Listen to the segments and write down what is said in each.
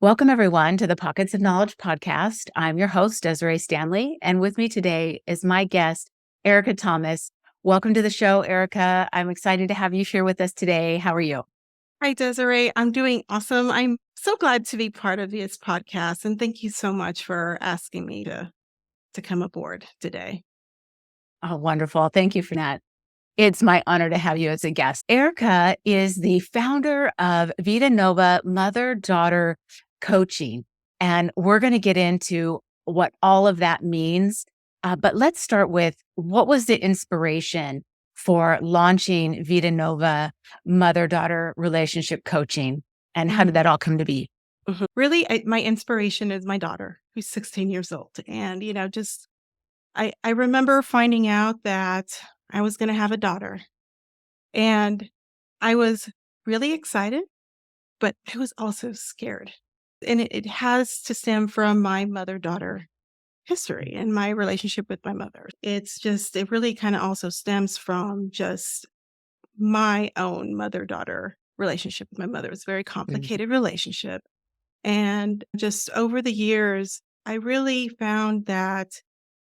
Welcome, everyone, to the Pockets of Knowledge podcast. I'm your host, Desiree Stanley, and with me today is my guest, Erica Thomas. Welcome to the show, Erica. I'm excited to have you share with us today. How are you? Hi, Desiree. I'm doing awesome. I'm so glad to be part of this podcast. And thank you so much for asking me to come aboard today. Oh, wonderful. Thank you for that. It's my honor to have you as a guest. Erica is the founder of Vita mother-daughter coaching, and we're going to get into what all of that means. But let's start with what was the inspiration for launching Vita Nova mother-daughter relationship coaching, and how did that all come to be? Really, my inspiration is my daughter, who's 16 years old. And, I remember finding out that I was going to have a daughter. And I was really excited, but I was also scared. And it has to stem from my mother daughter history and my relationship with my mother. It really kind of also stems from just my own mother daughter relationship with my mother. It was a very Mm, complicated relationship. And just over the years, I really found that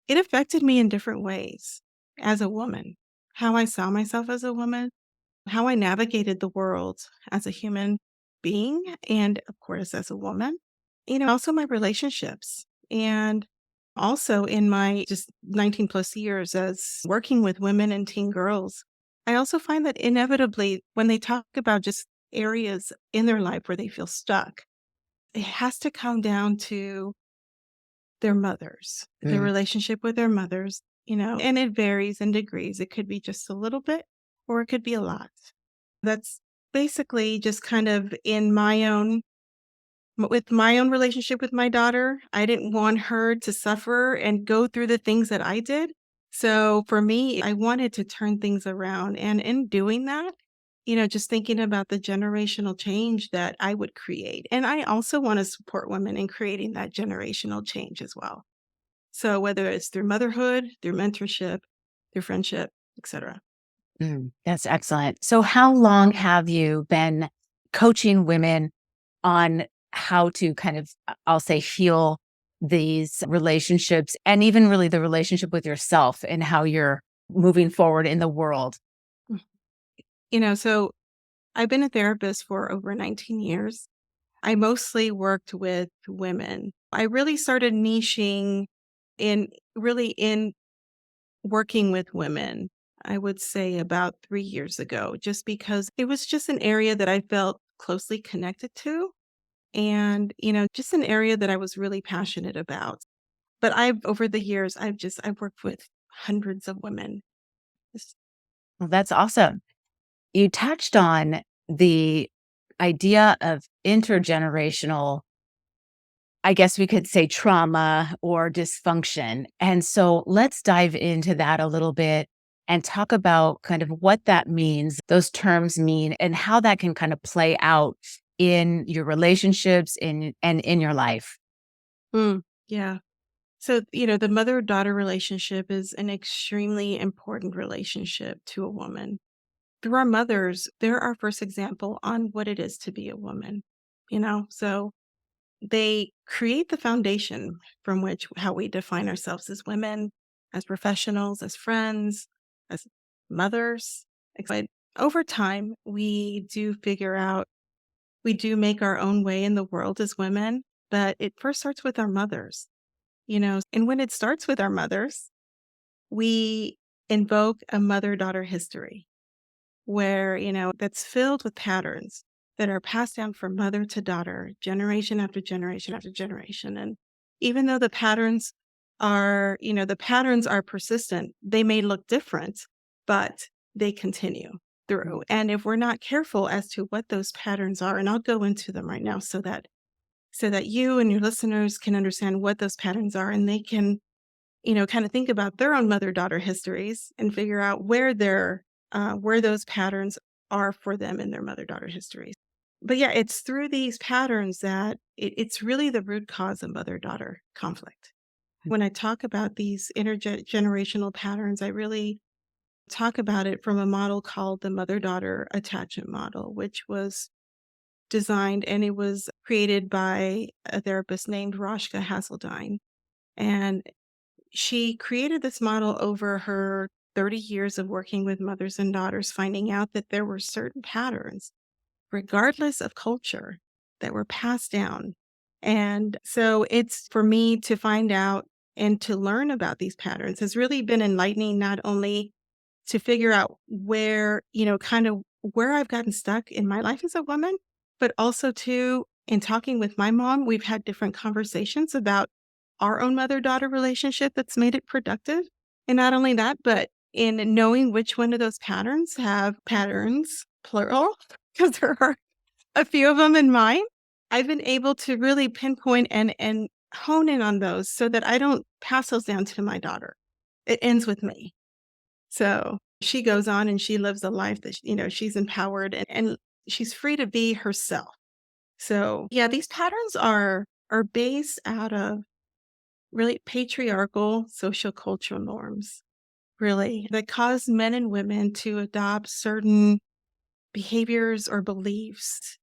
it affected me in different ways as a woman, how I saw myself as a woman, how I navigated the world as a human being, and of course, as a woman, also my relationships. And also in my just 19 plus years as working with women and teen girls, I also find that inevitably when they talk about just areas in their life where they feel stuck, it has to come down to their mothers, their mm. relationship with their mothers, and it varies in degrees. It could be just a little bit or it could be a lot. That's basically just kind of with my own relationship with my daughter. I didn't want her to suffer and go through the things that I did. So for me, I wanted to turn things around. And in doing that, just thinking about the generational change that I would create. And I also want to support women in creating that generational change as well. So whether it's through motherhood, through mentorship, through friendship, etc. That's excellent. So, how long have you been coaching women on how to kind of, I'll say, heal these relationships and even really the relationship with yourself and how you're moving forward in the world? So I've been a therapist for over 19 years. I mostly worked with women. I really started niching in working with women, I would say about 3 years ago, just because it was just an area that I felt closely connected to and, just an area that I was really passionate about. But over the years, I've worked with hundreds of women. It's- Well, that's awesome. You touched on the idea of intergenerational, I guess we could say, trauma or dysfunction. And so let's dive into that a little bit and talk about kind of what that means, those terms mean, and how that can kind of play out in your relationships and in your life. yeah. So, the mother daughter relationship is an extremely important relationship to a woman. Through our mothers, they're our first example on what it is to be a woman, So they create the foundation from which how we define ourselves as women, as professionals, as friends, as mothers. But over time, we do make our own way in the world as women, but it first starts with our mothers, And when it starts with our mothers, we invoke a mother daughter history where, that's filled with patterns that are passed down from mother to daughter, generation after generation after generation. And even though the patterns are persistent, they may look different, but they continue through. And if we're not careful as to what those patterns are, and I'll go into them right now so that you and your listeners can understand what those patterns are and they can kind of think about their own mother-daughter histories and figure out where those patterns are for them in their mother-daughter histories. But yeah, it's through these patterns that it's really the root cause of mother-daughter conflict. When I talk about these intergenerational patterns, I really talk about it from a model called the mother-daughter attachment model, which was designed and it was created by a therapist named Roshka Hazeldine. And she created this model over her 30 years of working with mothers and daughters, finding out that there were certain patterns, regardless of culture, that were passed down. And so it's for me to find out and to learn about these patterns has really been enlightening, not only to figure out where, kind of where I've gotten stuck in my life as a woman, but also too, in talking with my mom, we've had different conversations about our own mother-daughter relationship that's made it productive. And not only that, but in knowing which one of those patterns have patterns, plural, because there are a few of them in mine, I've been able to really pinpoint and hone in on those so that I don't pass those down to my daughter. It ends with me. So she goes on and she lives a life that, she's empowered and she's free to be herself. So yeah, these patterns are based out of really patriarchal social cultural norms, really, that cause men and women to adopt certain behaviors or beliefs,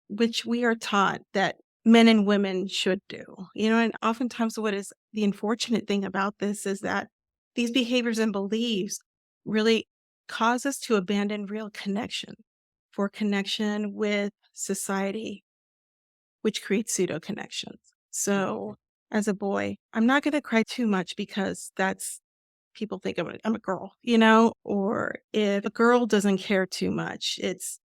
which we are taught that men and women should do. And oftentimes what is the unfortunate thing about this is that these behaviors and beliefs really cause us to abandon real connection for connection with society, which creates pseudo connections. So as a boy, I'm not going to cry too much because that's people think I'm a girl, or if a girl doesn't care too much, it's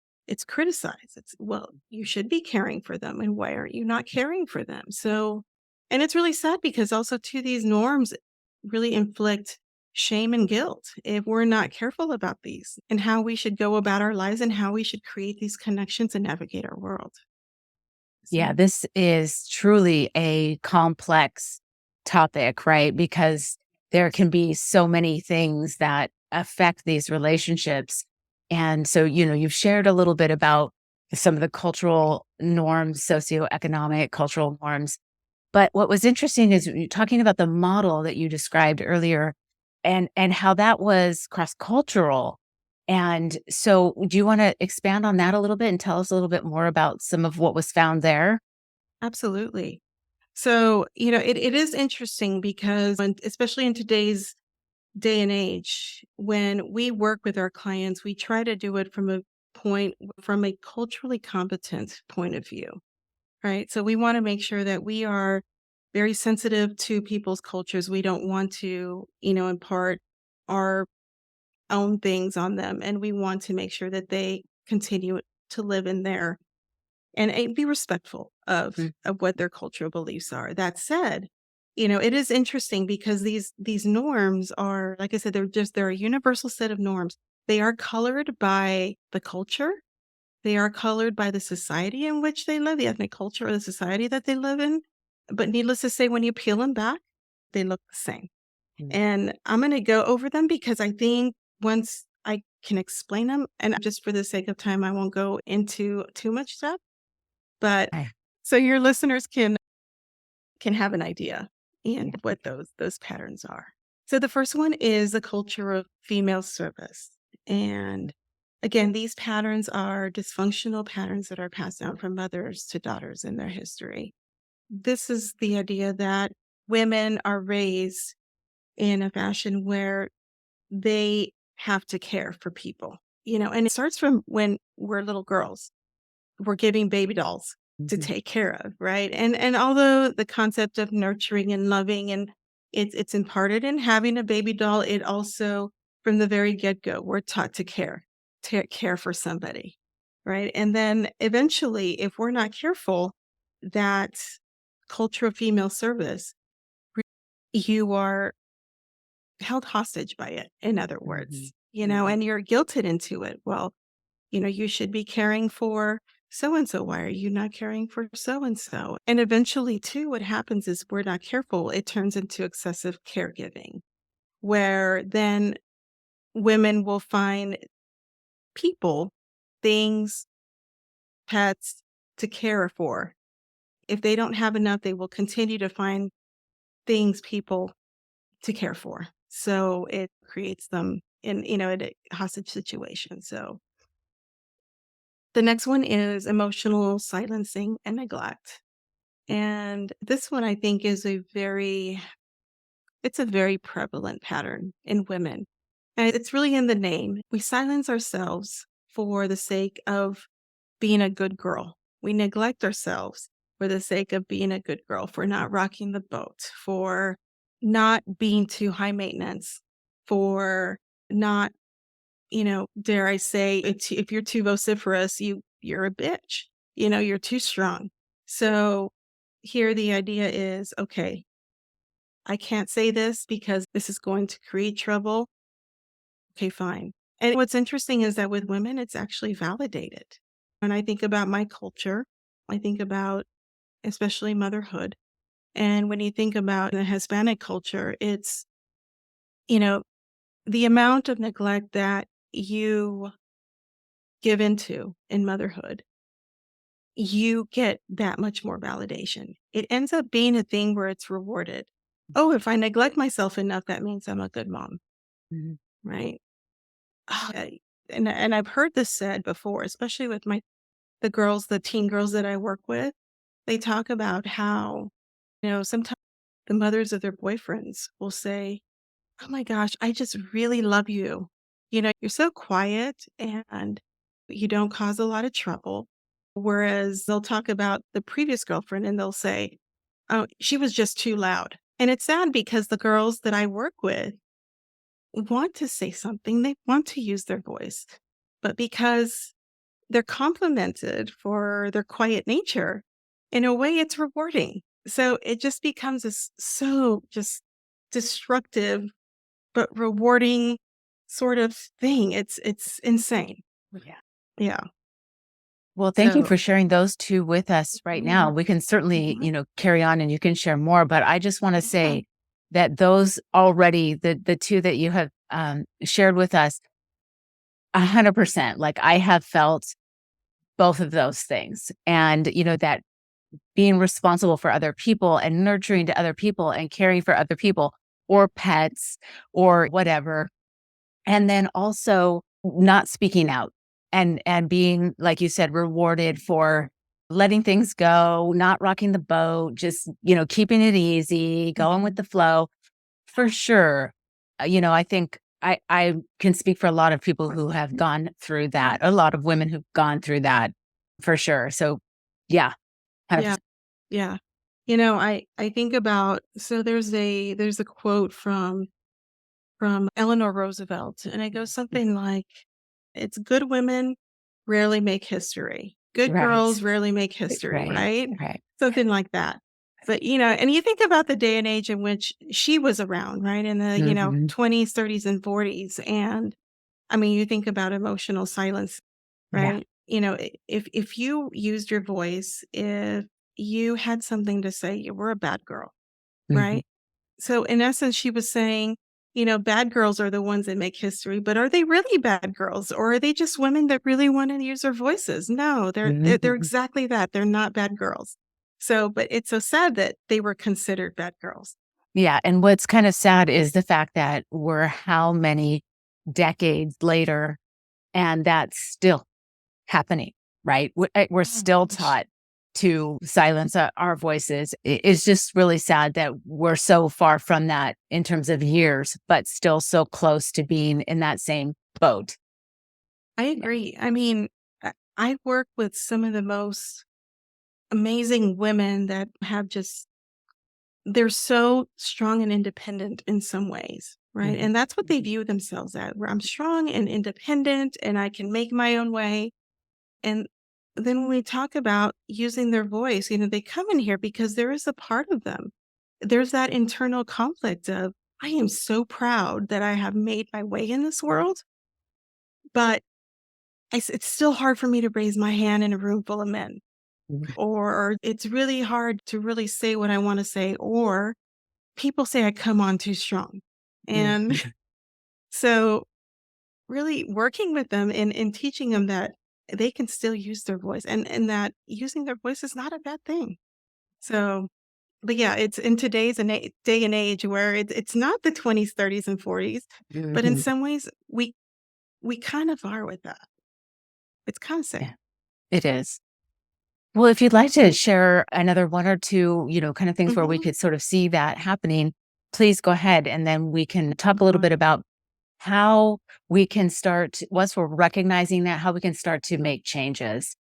criticized. It's, well, you should be caring for them, and why aren't you not caring for them? So, and it's really sad because also too these norms really inflict shame and guilt if we're not careful about these and how we should go about our lives and how we should create these connections and navigate our world. Yeah, So, this is truly a complex topic, right? Because there can be so many things that affect these relationships. And so, you've shared a little bit about some of the cultural norms, socioeconomic cultural norms. But what was interesting is you talking about the model that you described earlier and how that was cross-cultural. And so do you wanna expand on that a little bit and tell us a little bit more about some of what was found there? absolutely. So, it is interesting because especially in today's day and age, when we work with our clients, we try to do it from a culturally competent point of view, right? So we want to make sure that we are very sensitive to people's cultures. We don't want to, impart our own things on them. And we want to make sure that they continue to live in there and be respectful Mm, of what their cultural beliefs are. That said, it is interesting because these norms are, like I said, they're a universal set of norms. They are colored by the culture. They are colored by the society in which they live, the ethnic culture or the society that they live in. But needless to say, when you peel them back, they look the same. mm. And I'm going to go over them because I think once I can explain them, and just for the sake of time, I won't go into too much depth, but Okay. so your listeners can have an idea and what those patterns are. So the first one is the culture of female service. And again, these patterns are dysfunctional patterns that are passed down from mothers to daughters in their history. This is the idea that women are raised in a fashion where they have to care for people, and it starts from when we're little girls. We're giving baby dolls to Mhm. take care of, right? And although the concept of nurturing and loving and it's imparted in having a baby doll, it also from the very get-go, we're taught to care for somebody, right? And then eventually, if we're not careful, that culture of female service, re- you are held hostage by it, in other Mhm. words, Mhm. and you're guilted into it. Well, you should be caring for so and so. Why are you not caring for so and so? And eventually, too, what happens is we're not careful. It turns into excessive caregiving, where then women will find people, things, pets to care for. If they don't have enough, they will continue to find things, people to care for. So it creates them in a hostage situation. So The next one is emotional silencing and neglect. And this one I think is it's a very prevalent pattern in women. And it's really in the name. We silence ourselves for the sake of being a good girl. We neglect ourselves for the sake of being a good girl, for not rocking the boat, for not being too high maintenance, for not, dare I say, if you're too vociferous, you're a bitch. You're too strong. So here the idea is, okay, I can't say this because this is going to create trouble. Okay, fine. And what's interesting is that with women, it's actually validated. When I think about my culture, I think about especially motherhood. And when you think about the Hispanic culture, it's, you know, the amount of neglect that you give into in motherhood, you get that much more validation. It ends up being a thing where it's rewarded. Oh, if I neglect myself enough, that means I'm a good mom, Mhm. right? Oh, and I've heard this said before, especially with the teen girls that I work with. They talk about how, sometimes the mothers of their boyfriends will say, "Oh my gosh, I just really love you. You're so quiet and you don't cause a lot of trouble." Whereas they'll talk about the previous girlfriend and they'll say, "Oh, she was just too loud." And it's sad because the girls that I work with want to say something, they want to use their voice. But because they're complimented for their quiet nature, in a way, it's rewarding. So it just becomes so just destructive but rewarding sort of thing. It's insane. Yeah. Yeah. Well, thank you So for sharing those 2 with us right now. mhm, We can certainly, mhm, carry on and you can share more, but I just wanna yeah. say that those already the 2 that you have, shared with us, 100%, like, I have felt both of those things, and, that being responsible for other people and nurturing to other people and caring for other people or pets or whatever. And then also not speaking out and being, like you said, rewarded for letting things go, not rocking the boat, just, keeping it easy, going with Mhm. the flow. For sure. I think I can speak for a lot of people who have gone through that, a lot of women who've gone through that for sure. So yeah, Yeah, 100%. yeah. I think about so there's a quote from Eleanor Roosevelt, and it goes something like, "It's good women rarely make history. Good Right. girls rarely make history," Right. right? Right. Something like that. But, and you think about the day and age in which she was around, right? In the, Mhm. 20s, 30s, and 40s. And I mean, you think about emotional silence, Yeah. right? If you used your voice, if you had something to say, you were a bad girl, Mhm. right? So in essence, she was saying, bad girls are the ones that make history, but are they really bad girls or are they just women that really want to use their voices? No, they're Mhm. exactly that. They're not bad girls. So, but it's so sad that they were considered bad girls. Yeah, and what's kinda sad is the fact that we're how many decades later, and that's still happening, right? We're Oh still gosh. taught to silence our voices. It's just really sad that we're so far from that in terms of years, but still so close to being in that same boat. I Yeah. agree. I mean, I work with some of the most amazing women that have just they're so strong and independent in some ways, right? Mhm. And that's what they view themselves as, where I'm strong and independent and I can make my own way. And then when we talk about using their voice, they come in here because there is a part of them. There's that internal conflict of, I am so proud that I have made my way in this world, but it's still hard for me to raise my hand in a room full of men. Or it's really hard to really say what I want to say, or people say I come on too strong. And Mhm. so really working with them and teaching them that they can still use their voice and that using their voice is not a bad thing. So, but yeah, it's in today's day and age where it's not the 20s, 30s, and 40s, but in Mhm. some ways we kind of are with that. It's kind of Yeah. sad. It is. Well, if you'd like to share another one or two, kind of things where we Mhm. could sort of see that happening, please go ahead. And then we can talk a little Sure. bit about how we can start, once we're recognizing that, how we can start to make changes.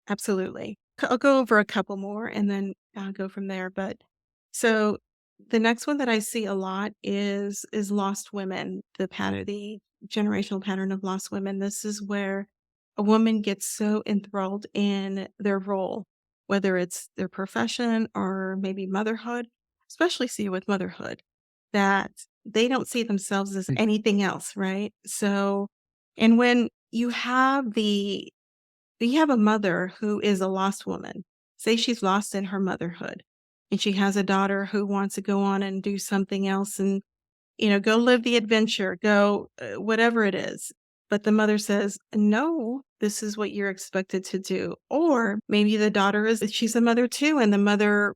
Absolutely. I'll go over a couple more and then I'll go from there. But so the next one that I see a lot is lost women, the generational pattern of lost women. This is where a woman gets so enthralled in their role, whether it's their profession or maybe motherhood, especially see with motherhood, that they don't see themselves as Mm, anything else, right? So, and when you have a mother who is a lost woman. Say she's lost in her motherhood and she has a daughter who wants to go on and do something else and, go live the adventure, go whatever it is. But the mother says, no, this is what you're expected to do. Or maybe the daughter she's a mother too. And the mother,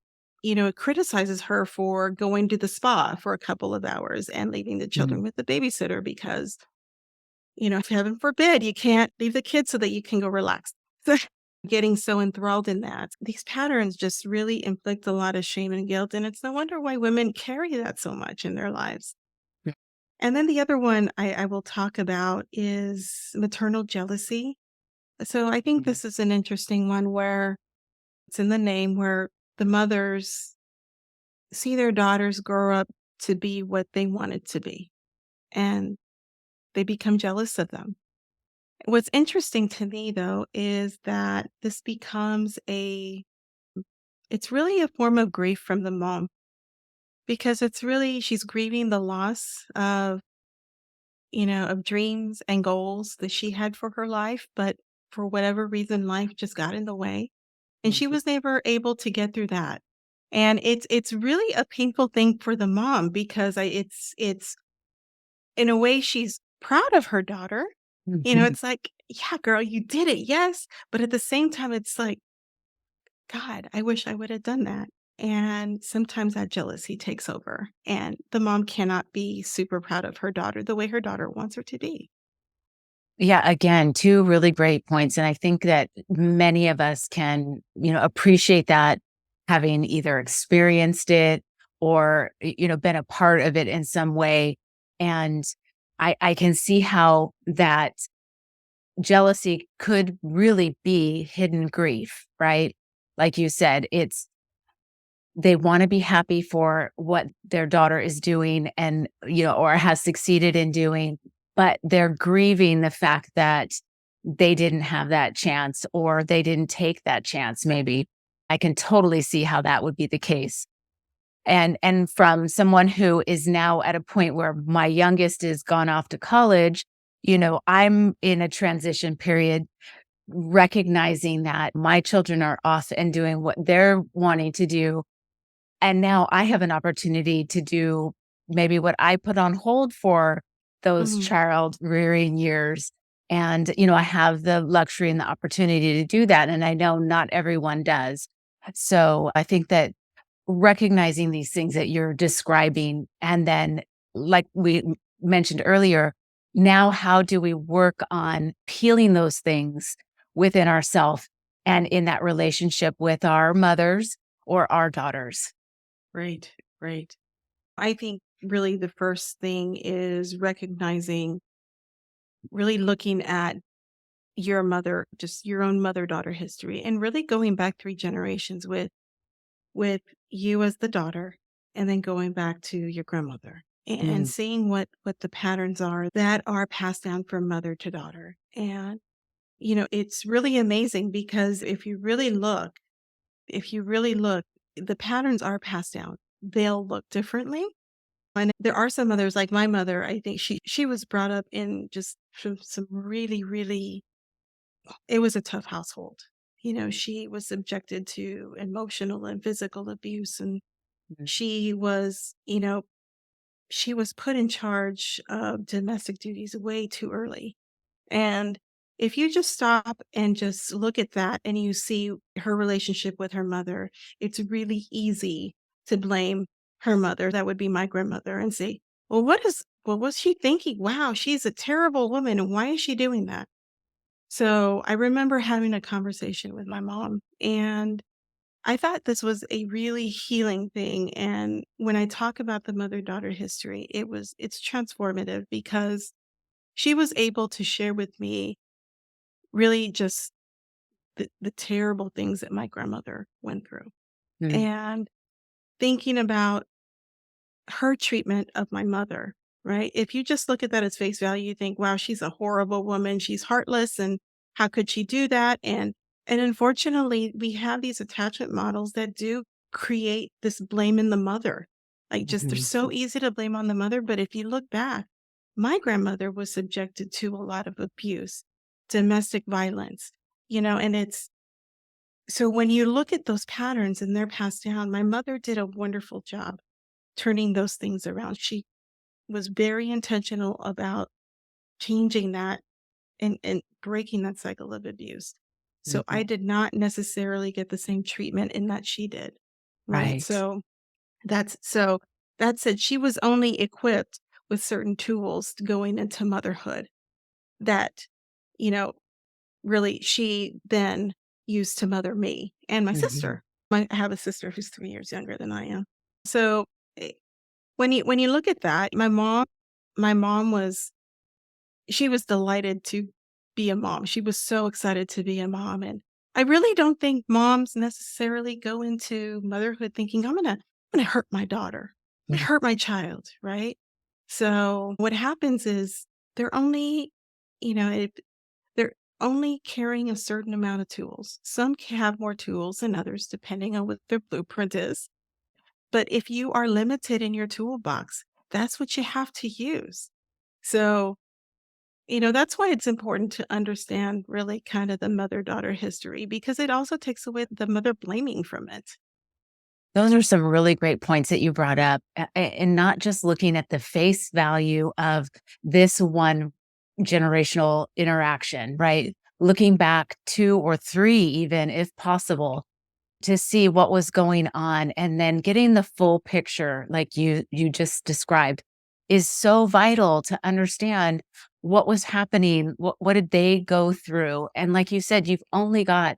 criticizes her for going to the spa for a couple of hours and leaving the mm. children with the babysitter because if heaven forbid, you can't leave the kids so that you can go relax. So getting so enthralled in that. These patterns just really inflict a lot of shame and guilt, and it's no wonder why women carry that so much in their lives. Yeah. And then the other one I will talk about is maternal jealousy. So I think Mm, this is an interesting one where it's in the name where the mothers see their daughters grow up to be what they wanted to be, and they become jealous of them. What's interesting to me though is that this becomes it's really a form of grief from the mom because she's grieving the loss of dreams and goals that she had for her life, but for whatever reason life just got in the way and she mhm. was never able to get through that. And it's really a painful thing for the mom because it's in a way she's proud of her daughter. Mhm. It's like, "Yeah, girl, you did it, yes." But at the same time, it's like, "God, I wish I would have done that." And sometimes that jealousy takes over, and the mom cannot be super proud of her daughter the way her daughter wants her to be. Yeah, again, two really great points. And I think that many of us can, appreciate that having either experienced it or, been a part of it in some way. And I can see how that jealousy could really be hidden grief, right? Like you said, they want to be happy for what their daughter is doing and, or has succeeded in doing, but they're grieving the fact that they didn't have that chance or they didn't take that chance, maybe. I can totally see how that would be the case. And from someone who is now at a point where my youngest is gone off to college, I'm in a transition period, recognizing that my children are off and doing what they're wanting to do, and now I have an opportunity to do maybe what I put on hold for those Mhm. child rearing years. And, I have the luxury and the opportunity to do that. And I know not everyone does. So I think that recognizing these things that you're describing, and then, like we mentioned earlier, now how do we work on healing those things within ourselves and in that relationship with our mothers or our daughters? Right, right. I think really the first thing is recognizing, really looking at your mother, just your own mother-daughter history, and really going back 3 generations with you as the daughter and then going back to your grandmother and Mm, seeing what the patterns are that are passed down from mother to daughter. And it's really amazing because if you really look, the patterns are passed down. They'll look differently. And there are some mothers like my mother, I think she was brought up in just some really, really it was a tough household. She was subjected to emotional and physical abuse and mm, she was, she was put in charge of domestic duties way too early. And if you just stop and just look at that and you see her relationship with her mother, it's really easy to blame her mother. That would be my grandmother and say, what was she thinking? Wow, she's a terrible woman. And why is she doing that? So I remember having a conversation with my mom, and I thought this was a really healing thing. And when I talk about the mother-daughter history, it's transformative because she was able to share with me really just the terrible things that my grandmother went through. Mm, And thinking about her treatment of my mother, right? If you just look at that as face value, you think, wow, she's a horrible woman. She's heartless. And how could she do that? And unfortunately, we have these attachment models that do create this blame in the mother. Like just they're mhm, so easy to blame on the mother. But if you look back, my grandmother was subjected to a lot of abuse, domestic violence, and it's so when you look at those patterns and they're passed down, my mother did a wonderful job turning those things around. She was very intentional about changing that and breaking that cycle of abuse. So I mhm. did not necessarily get the same treatment in that she did. Right. Right. So that said, she was only equipped with certain tools going into motherhood that, you know, really she then used to mother me and my Mhm, sister. I have a sister who's 3 years younger than I am. So eh, when you look at that, my mom she was delighted to be a mom. She was so excited to be a mom, and I really don't think moms necessarily go into motherhood thinking, "I'm gonna hurt my daughter. I'm gonna mm. hurt my child," right? So, what happens is they're only, you know, it they're only carrying a certain amount of tools. Some have more tools than others depending on what their blueprint is, but if you are limited in your toolbox, that's what you have to use. So, that's why it's important to understand really kind of the mother-daughter history because it also takes away the mother blaming from it. Those are some really great points that you brought up, and not just looking at the face value of this one generational interaction, right? Looking back 2 or 3 even, if possible, to see what was going on, and then getting the full picture like you just described is so vital to understand what was happening, what did they go through, and like you said, you've only got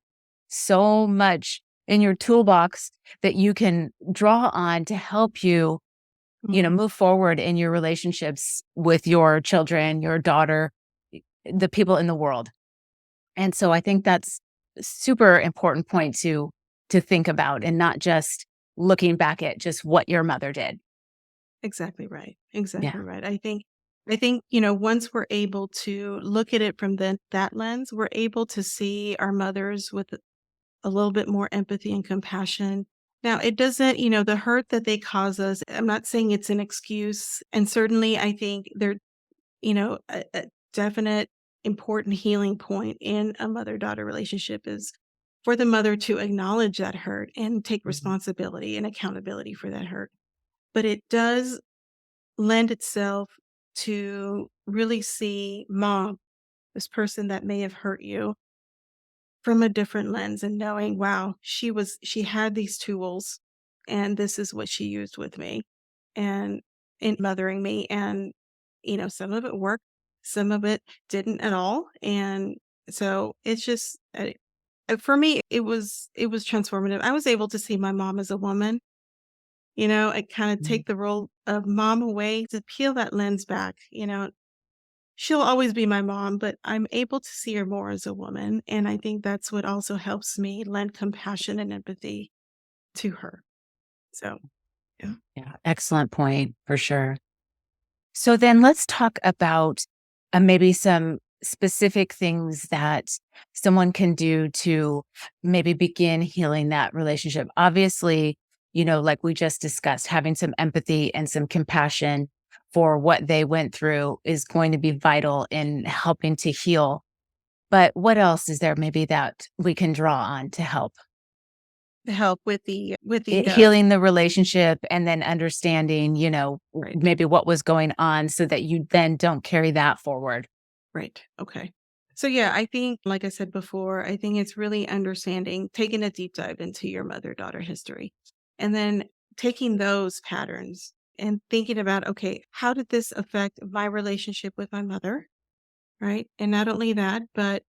so much in your toolbox that you can draw on to help you, Mhm. move forward in your relationships with your children, your daughter, the people in the world. And so I think that's a super important point to think about and not just looking back at just what your mother did. Exactly right. Yeah. Exactly right. I think, once we're able to look at it from that lens, we're able to see our mothers with a little bit more empathy and compassion. Now, it doesn't, the hurt that they cause us, I'm not saying it's an excuse. And certainly I think there a definite important healing point in a mother-daughter relationship is for the mother to acknowledge that hurt and take Mhm. responsibility and accountability for that hurt. But it does lend itself to really see mom, this person that may have hurt you, from a different lens and knowing, wow, she had these tools and this is what she used with me and in mothering me. And, some of it worked, some of it didn't at all. And so it's just for me, it was transformative. I was able to see my mom as a woman, and kind of Mm. take the role of mom away to peel that lens back. She'll always be my mom, but I'm able to see her more as a woman, and I think that's what also helps me lend compassion and empathy to her. So, yeah. Yeah, excellent point for sure. So then let's talk about maybe some specific things that someone can do to maybe begin healing that relationship. Obviously, like we just discussed, having some empathy and some compassion for what they went through is going to be vital in helping to heal. But what else is there maybe that we can draw on to help? To help Healing the relationship and then understanding, right, maybe what was going on so that you then don't carry that forward. right, okay. So, yeah, I think, like I said before, I think it's really understanding, taking a deep dive into your mother-daughter history, and then taking those patterns and thinking about, "Okay, how did this affect my relationship with my mother?" Right? And not only that, but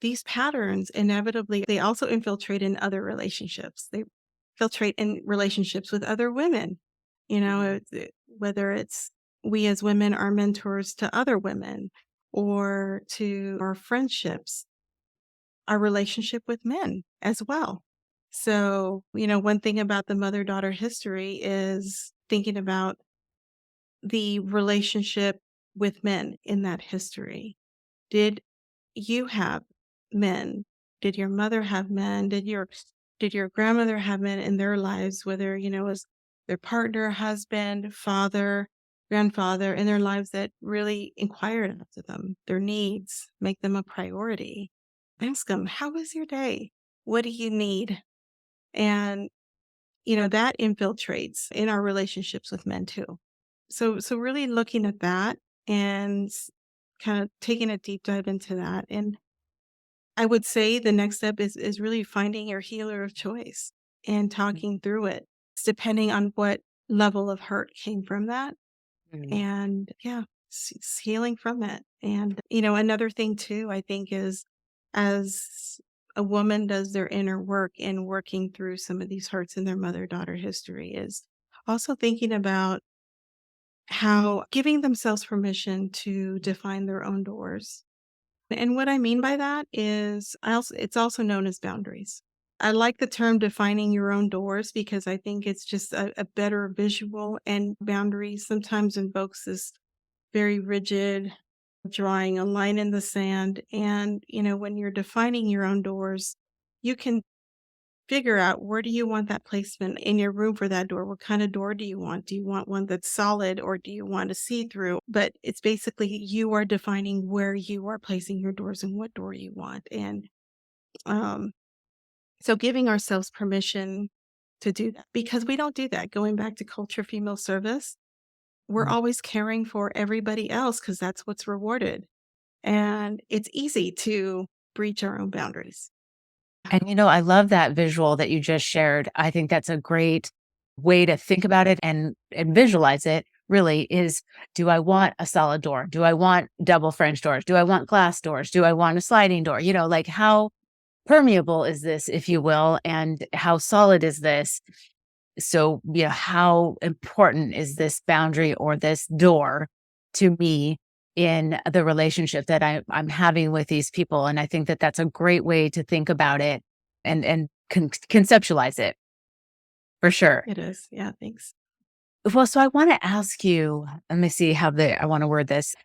these patterns inevitably they also infiltrate in other relationships. They filtrate in relationships with other women. Whether it's we as women are mentors to other women or to our friendships, our relationship with men as well. So, one thing about the mother daughter history is thinking about the relationship with men in that history. Did you have men? Did your mother have men? Did your grandmother have men in their lives, whether, as their partner, husband, father, grandfather in their lives that really inquired after them, their needs, make them a priority? Ask them, how was your day? What do you need? And, that infiltrates in our relationships with men too. So really looking at that and kind of taking a deep dive into that. And I would say the next step is really finding your healer of choice and talking through it. It's depending on what level of hurt came from that. Mm. And yeah, healing from it. And, another thing too, I think is as a woman does their inner work in working through some of these hurts in their mother daughter history is also thinking about how giving themselves permission to define their own doors. And what I mean by that is it's also known as boundaries. I like the term defining your own doors because I think it's just a better visual, and boundaries sometimes invokes this very rigid drawing a line in the sand. And, when you're defining your own doors, you can figure out where do you want that placement in your room for that door? What kind of door do you want? Do you want one that's solid or do you want a see-through? But it's basically you are defining where you are placing your doors and what door you want. And um, so giving ourselves permission to do that because we don't do that. Going back to culture female service, we're Mm. always caring for everybody else because that's what's rewarded. And it's easy to breach our own boundaries. And, I love that visual that you just shared. I think that's a great way to think about it and visualize it really is, do I want a solid door? Do I want double French doors? Do I want glass doors? Do I want a sliding door? Like how permeable is this, if you will, and how solid is this? So, how important is this boundary or this door to me in the relationship that I'm having with these people? And I think that that's a great way to think about it and conceptualize it for sure. It is. Yeah, thanks. Well, so I want to ask you, let me see how I want to word this.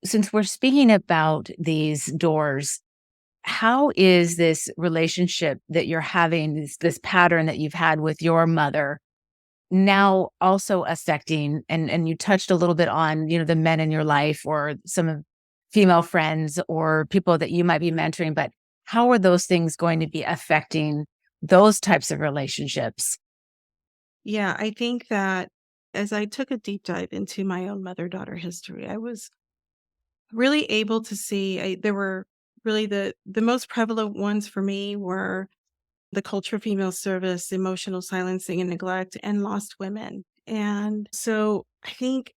Since we're speaking about these doors, how is this relationship that you're having, this pattern that you've had with your mother now also affecting, and you touched a little bit on, the men in your life or some of female friends or people that you might be mentoring, but how are those things going to be affecting those types of relationships? Yeah, I think that as I took a deep dive into my own mother daughter history, I was really able to see there were really the most prevalent ones for me were the culture of female service, emotional silencing and neglect, and lost women. And so I think,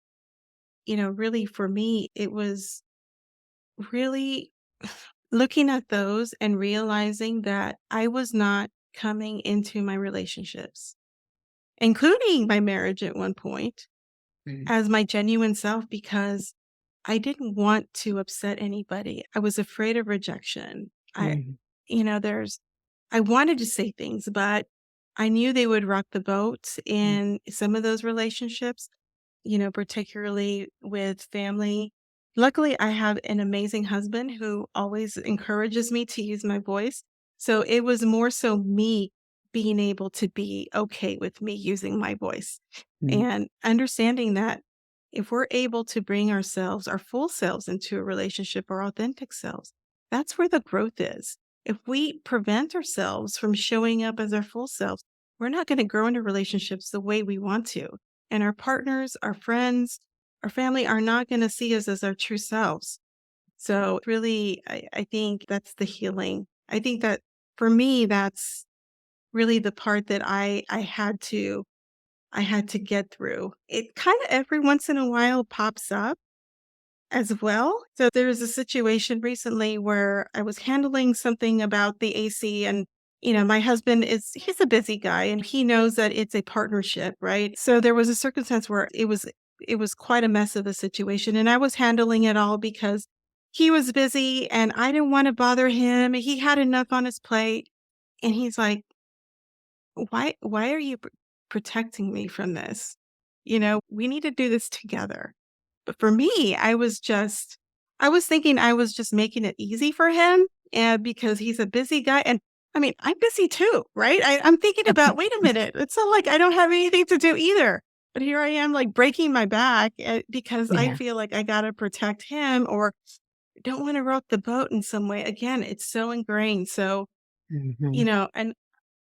really for me, it was really looking at those and realizing that I was not coming into my relationships, including my marriage at one point, Mm. as my genuine self because I didn't want to upset anybody. I was afraid of rejection. Mhm. There's I wanted to say things, but I knew they would rock the boat Mm. in some of those relationships, particularly with family. Luckily, I have an amazing husband who always encourages me to use my voice. So it was more so me being able to be okay with me using my voice Mm. and understanding that if we're able to bring ourselves, our full selves into a relationship, our authentic selves, that's where the growth is. If we prevent ourselves from showing up as our full selves, we're not going to grow into relationships the way we want to. And our partners, our friends, our family are not going to see us as our true selves. So, really, I think that's the healing. I think that for me, that's really the part that I had to get through. It kind of every once in a while pops up as well. So there was a situation recently where I was handling something about the AC and my husband he's a busy guy and he knows that it's a partnership, right? So there was a circumstance where it was quite a mess of a situation and I was handling it all because he was busy and I didn't want to bother him. He had enough on his plate and he's like, why are you protecting me from this? We need to do this together. But for me, I was thinking I was just making it easy for him and because he's a busy guy. And I mean, I'm busy too, right? I'm thinking about, wait a minute, it's not like I don't have anything to do either. But here I am like breaking my back because I Yeah. feel like I got to protect him or don't want to rock the boat in some way. Again, it's so ingrained. So, Mhm. and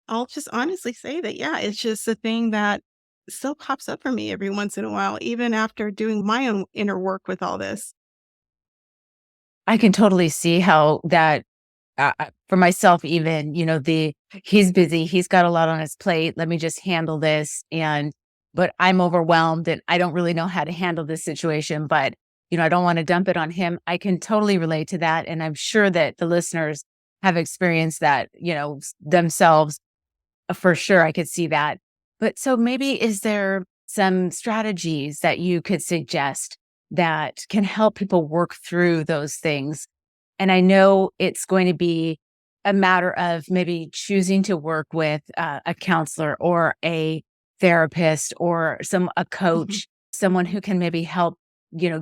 I'll just honestly say that, yeah, it's just a thing that still pops up for me every once in a while, even after doing my own inner work with all this. I can totally see how that, for myself even, he's busy, he's got a lot on his plate, let me just handle this, but I'm overwhelmed and I don't really know how to handle this situation, but, I don't wanna dump it on him. I can totally relate to that, and I'm sure that the listeners have experienced that, themselves. For sure, I could see that. But so maybe is there some strategies that you could suggest that can help people work through those things? And I know it's going to be a matter of maybe choosing to work with a counselor or a therapist or a Mhm. coach, someone who can maybe help,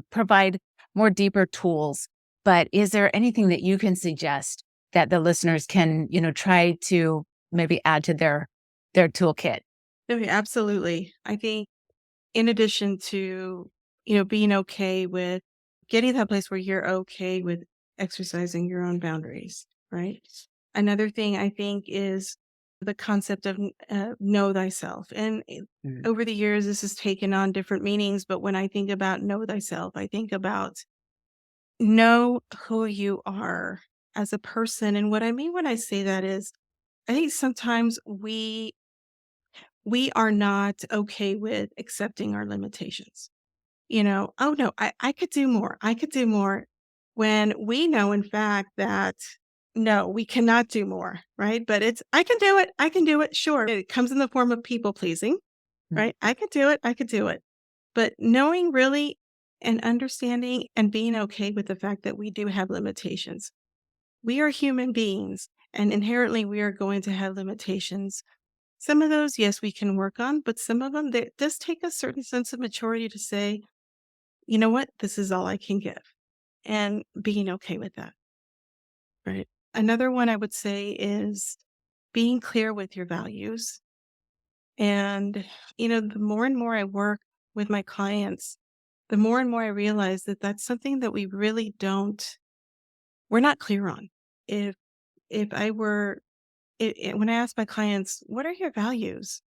provide more deeper tools. But is there anything that you can suggest that the listeners can, try to maybe add to their toolkit? Okay, absolutely. I think in addition to, being okay with getting to that place where you're okay with exercising your own boundaries, right? Another thing I think is the concept of know thyself. And Mm, over the years, this has taken on different meanings. But when I think about know thyself, I think about know who you are as a person. And what I mean when I say that is, I think sometimes we are not okay with accepting our limitations. Oh no, I could do more. I could do more. When we know, in fact, that no, we cannot do more, right? But it's, I can do it. I can do it. Sure. It comes in the form of people pleasing, mm. right? I could do it. I could do it. But knowing really and understanding and being okay with the fact that we do have limitations. We are human beings and inherently we are going to have limitations. Some of those, yes, we can work on, but some of them, it does take a certain sense of maturity to say, you know what, this is all I can give, and being okay with that. Right. Another one I would say is being clear with your values. And, the more and more I work with my clients, the more and more I realize that that's something that we really we're not clear on. If, if I were, when I ask my clients, what are your values?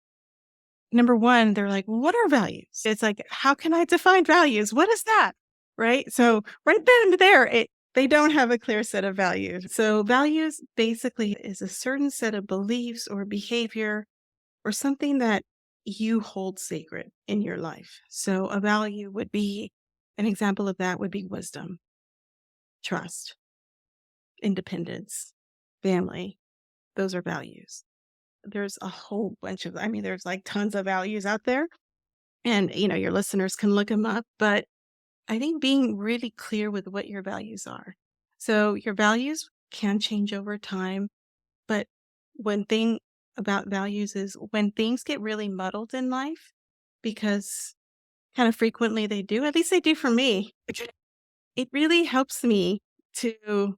Number 1, they're like, "What are values?" It's like, "How can I define values? What is that?" Right? So, right then and there, they don't have a clear set of values. So, values basically is a certain set of beliefs or behavior or something that you hold sacred in your life. So, a value would be an example of that would be wisdom, trust, independence, family. Those are values. There's a whole bunch of I mean, there's, like, tons of values out there. And, your listeners can look them up, but I think being really clear with what your values are. So your values can change over time, but one thing about values is when things get really muddled in life, because kind of frequently they do, at least they do for me, it really helps me to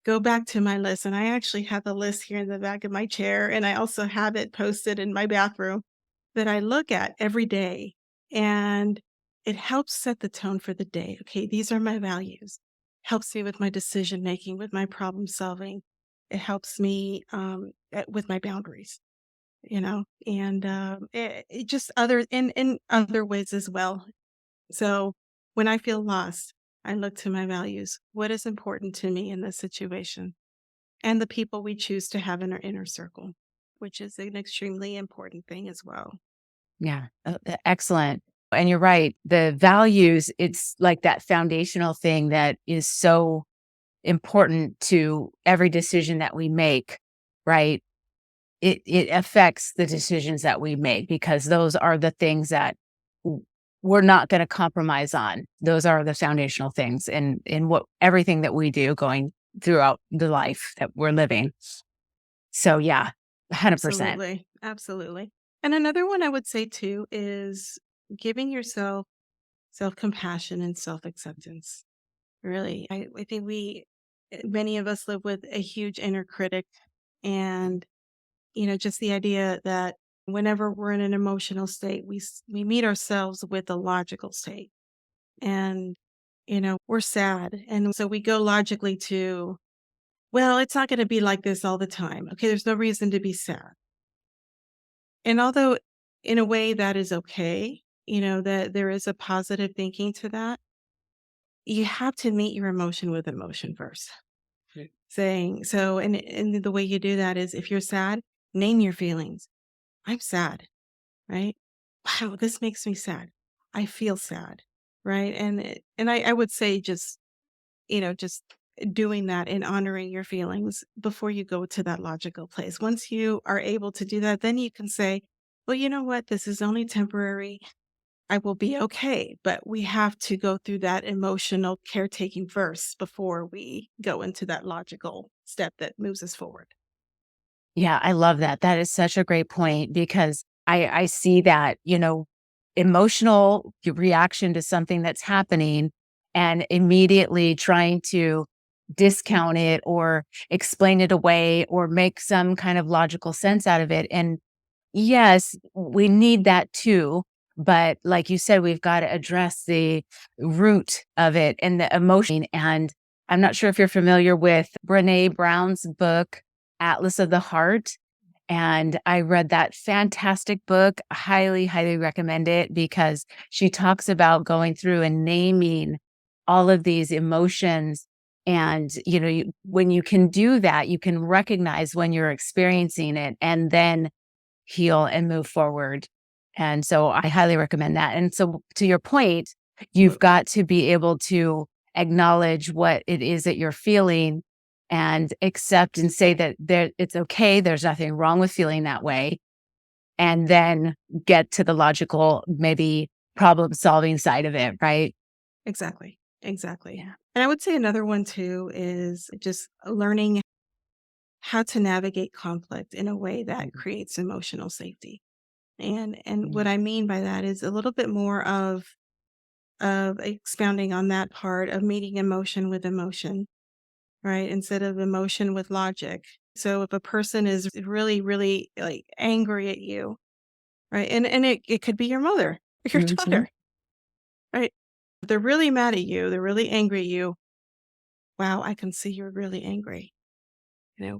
go back to my list. And I actually have the list here in the back of my chair, and I also have it posted in my bathroom that I look at every day, and it helps set the tone for the day. Okay, these are my values. Helps me with my decision making, with my problem solving. It helps me with my boundaries, and it just other in other ways as well. So when I feel lost, I look to my values. What is important to me in this situation? And the people we choose to have in our inner circle, which is an extremely important thing as well. Yeah, excellent. And you're right. The values, it's like that foundational thing that is so important to every decision that we make, right? It affects the decisions that we make because those are the things that w- we're not going to compromise on. Those are the foundational things in what everything that we do going throughout the life that we're living. So yeah, 100%. Absolutely. Absolutely. And another one I would say too is giving yourself self-compassion and self-acceptance. Really, I think many of us live with a huge inner critic, and just the idea that whenever we're in an emotional state, we meet ourselves with a logical state, and we're sad, and so we go logically to, well, it's not going to be like this all the time. Okay, there's no reason to be sad, and although in a way that is okay, that there is a positive thinking to that, you have to meet your emotion with emotion first. Saying so, and the way you do that is if you're sad, name your feelings. I'm sad, right? Wow, this makes me sad. I feel sad, right? And I would say just doing that and honoring your feelings before you go to that logical place. Once you are able to do that, then you can say, well, you know what? This is only temporary. I will be okay. But we have to go through that emotional caretaking first before we go into that logical step that moves us forward. Yeah, I love that. That is such a great point because I see that, emotional reaction to something that's happening and immediately trying to discount it or explain it away or make some kind of logical sense out of it. And yes, we need that too. But like you said, we've got to address the root of it and the emotion. And I'm not sure if you're familiar with Brene Brown's book, Atlas of the Heart. And I read that fantastic book. Highly, highly recommend it because she talks about going through and naming all of these emotions. And, when you can do that, you can recognize when you're experiencing it and then heal and move forward. And so I highly recommend that. And so to your point, you've got to be able to acknowledge what it is that you're feeling and accept and say that it's okay. There's nothing wrong with feeling that way. And then get to the logical, maybe problem solving side of it. Right. Exactly. Exactly. Yeah. And I would say another one too is just learning how to navigate conflict in a way that creates emotional safety. And what Mm. I mean by that is a little bit more of expounding on that part of meeting emotion with emotion, right? Instead of emotion with logic. So if a person is really, really like angry at you, right? And it could be your mother or your Mhm. daughter, right? They're really mad at you, they're really angry at you. Wow, I can see you're really angry. You know,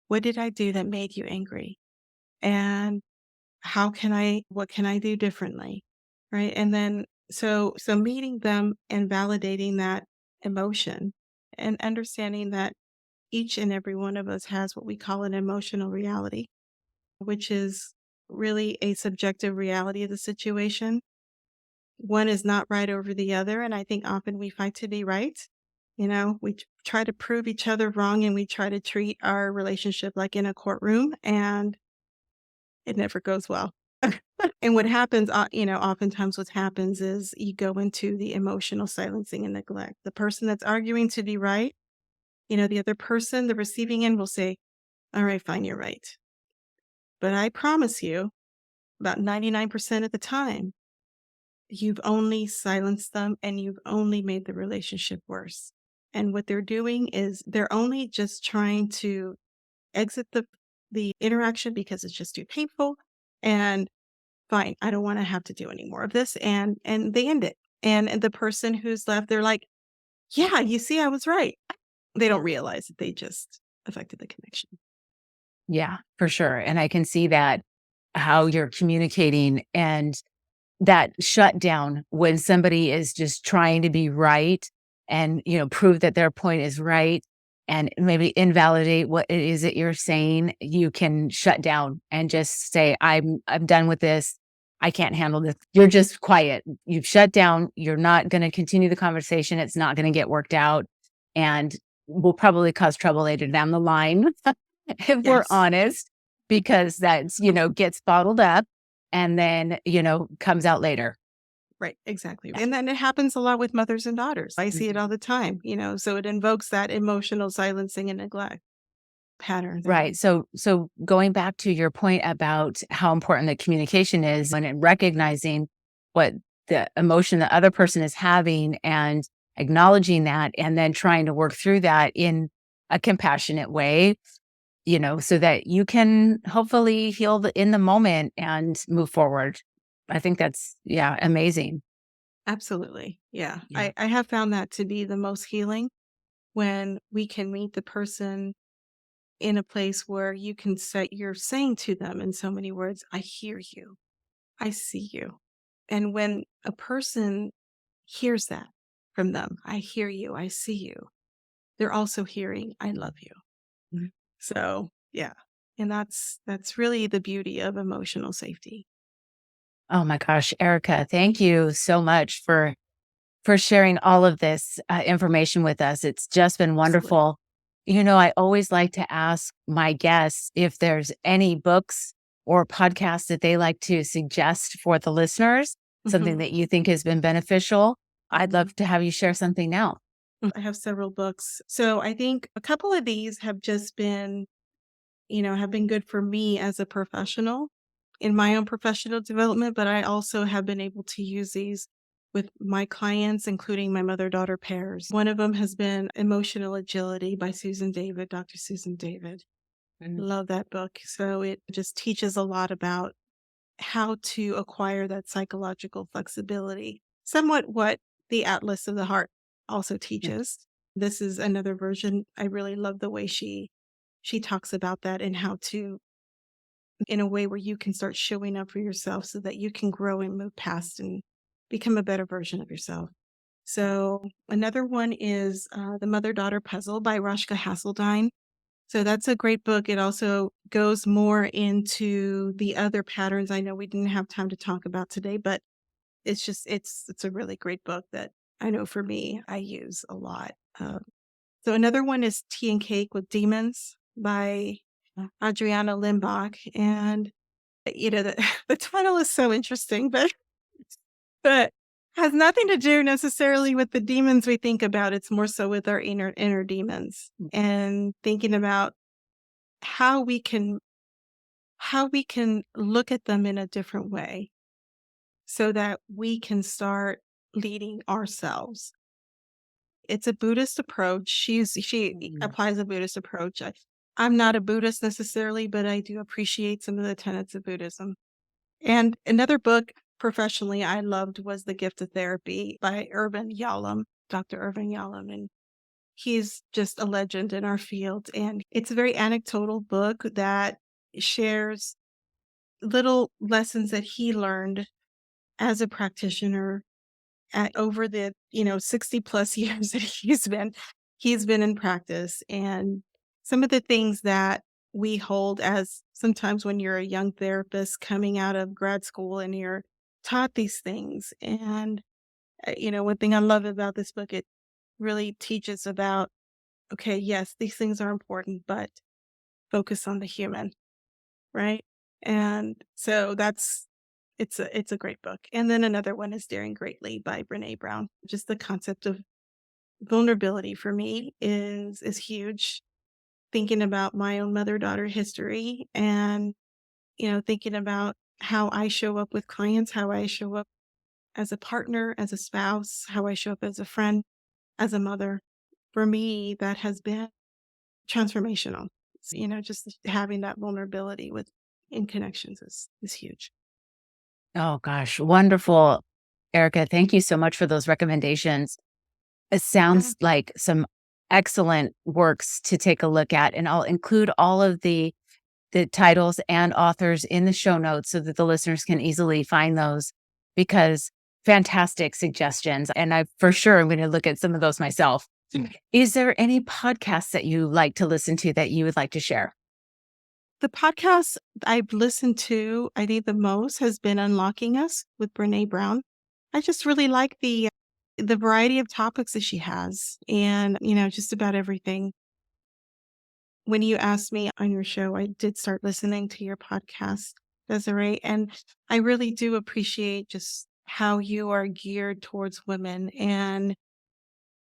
what did I do that made you angry? And what can I do differently? Right. And then, so meeting them and validating that emotion and understanding that each and every one of us has what we call an emotional reality, which is really a subjective reality of the situation. One is not right over the other. And I think often we fight to be right. Try to prove each other wrong, and we try to treat our relationship like in a courtroom, and it never goes well. And what happens, oftentimes what happens is you go into the emotional silencing and neglect. The person that's arguing to be right, the other person, the receiving end will say, all right, fine, you're right. But I promise you, about 99% of the time, you've only silenced them and you've only made the relationship worse. And what they're doing is they're only just trying to exit the interaction because it's just too painful. And fine, I don't wanna have to do any more of this, and they end it. And the person who's left, they're like, "Yeah, you see, I was right." They don't realize that they just affected the connection. Yeah, for sure. And I can see that how you're communicating and that shutdown when somebody is just trying to be right and, prove that their point is right and maybe invalidate what it is that you're saying, you can shut down and just say, I'm done with this. I can't handle this. You're just quiet. You've shut down. You're not going to continue the conversation. It's not going to get worked out and will probably cause trouble later down the line if we're Yes. honest, because that's, gets bottled up and then, comes out later. Right, exactly. And then it happens a lot with mothers and daughters. I see it all the time, so it invokes that emotional silencing and neglect patterns. Right. So going back to your point about how important the communication is and recognizing what the emotion the other person is having and acknowledging that and then trying to work through that in a compassionate way, so that you can hopefully heal in the moment and move forward. I think that's, yeah, amazing. Absolutely. Yeah. Yeah. I have found that to be the most healing when we can meet the person in a place where you can say, you're saying to them in so many words, I hear you, I see you. And when a person hears that from them, I hear you, I see you, they're also hearing, I love you. Mhm. So, yeah. And that's really the beauty of emotional safety. Oh my gosh, Erica, thank you so much for sharing all of this information with us. It's just been Absolutely. wonderful. I always like to ask my guests if there's any books or podcasts that they like to suggest for the listeners, something Mhm. that you think has been beneficial. I'd love to have you share something now. I have several books. So I think a couple of these have just been, have been good for me as a professional in my own professional development, but I also have been able to use these with my clients, including my mother daughter pairs. One of them has been Emotional Agility by Susan David, Dr. Susan David. Mhm. Love that book. So it just teaches a lot about how to acquire that psychological flexibility, somewhat what the Atlas of the Heart also Yeah. teaches. This is another version. I really love the way she talks about that and how to in a way where you can start showing up for yourself so that you can grow and move past and become a better version of yourself. So another one is The Mother-Daughter Puzzle by Rashka Hasseldine. So that's a great book. It also goes more into the other patterns I know we didn't have time to talk about today, but it's a really great book that I know for me, I use a lot. So another one is Tea and Cake with Demons by Adriana Limbach. And, the, the title is so interesting, but has nothing to do necessarily with the demons we think about. It's more so with our inner demons and thinking about how we can look at them in a different way so that we can start leading ourselves. It's a Buddhist approach. She Mm. applies a Buddhist approach. I'm not a Buddhist necessarily, but I do appreciate some of the tenets of Buddhism. And another book professionally I loved was The Gift of Therapy by Irvin Yalom, Dr. Irvin Yalom. And he's just a legend in our field. And it's a very anecdotal book that shares little lessons that he learned as a practitioner over the 60 plus years that he's been in practice, and some of the things that we hold as sometimes when you're a young therapist coming out of grad school and you're taught these things. And one thing I love about this book, it really teaches about, okay, yes, these things are important, but focus on the human, right? And so it's a great book. And then another one is Daring Greatly by Brene Brown. Just the concept of vulnerability for me is huge. Thinking about my own mother-daughter history and, thinking about how I show up with clients, how I show up as a partner, as a spouse, how I show up as a friend, as a mother. For me, that has been transformational. Just having that vulnerability with in connections is huge. Oh gosh, wonderful. Erica, thank you so much for those recommendations. It Yeah. sounds like some excellent works to take a look at, and I'll include all of the titles and authors in the show notes so that the listeners can easily find those because fantastic suggestions. And I for sure am going to look at some of those myself. Is there any podcasts that you like to listen to that you would like to share? The podcast I've listened to, I think the most has been Unlocking Us with Brené Brown. I just really like the variety of topics that she has and, just about everything. When you asked me on your show, I did start listening to your podcast, Desiree, and I really do appreciate just how you are geared towards women and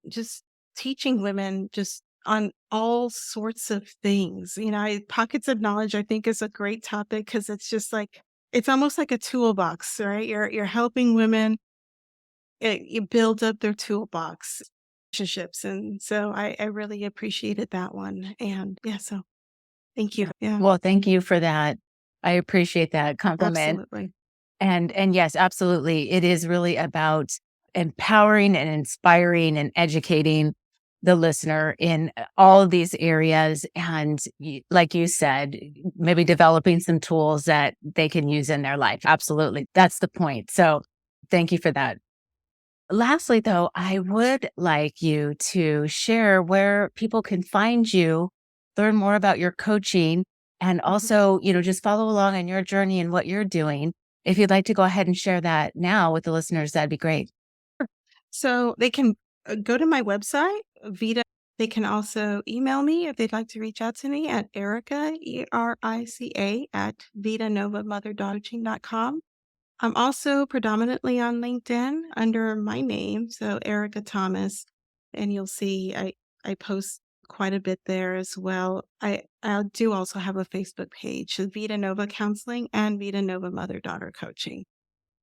just teaching women just on all sorts of things. Pockets of knowledge I think is a great topic because it's just like it's almost like a toolbox, right? You're helping women you build up their toolbox relationships. And so I really appreciated that one. And yeah, so thank you. Yeah, Well, thank you for that. I appreciate that compliment. absolutely. And yes, absolutely. It is really about empowering and inspiring and educating the listener in all of these areas. And like you said, maybe developing some tools that they can use in their life. Absolutely. That's the point. So thank you for that. Lastly, though, I would like you to share where people can find you, learn more about your coaching, and Mhm. also, just follow along on your journey and what you're doing. If you'd like to go ahead and share that now with the listeners, that'd be great. So they can go to my website, Vita. They can also email me if they'd like to reach out to me at Erica, ERICA, at VitaNovaMotherDogging.com. I'm also predominantly on LinkedIn under my name, so Erica Thomas, and you'll see I post quite a bit there as well. I do also have a Facebook page, so Vita Nova Counseling and Vita Nova Mother Daughter Coaching.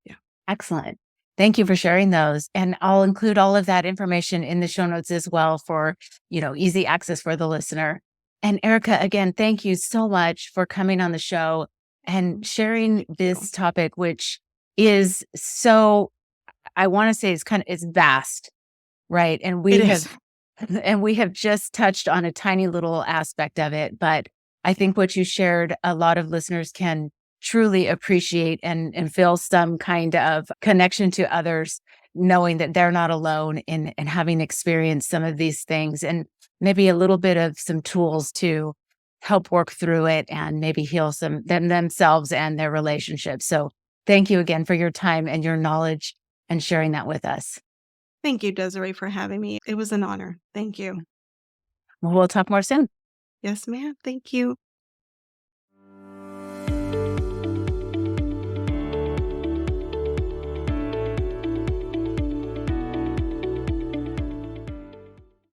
Yeah. Excellent. Thank you for sharing those. And I'll include all of that information in the show notes as well for, easy access for the listener. And Erica, again, thank you so much for coming on the show and sharing Thank you. this topic, which is so, I want to say it's vast, right? And It we have is. and we have just touched on a tiny little aspect of it, but I think what you shared, a lot of listeners can truly appreciate and feel some kind of connection to others, knowing that they're not alone in having experienced some of these things, and maybe a little bit of some tools to help work through it and maybe heal themselves and their relationships. So thank you again for your time and your knowledge and sharing that with us. Thank you, Desiree, for having me. It was an honor. Thank you. We'll talk more soon. Yes, ma'am. Thank you.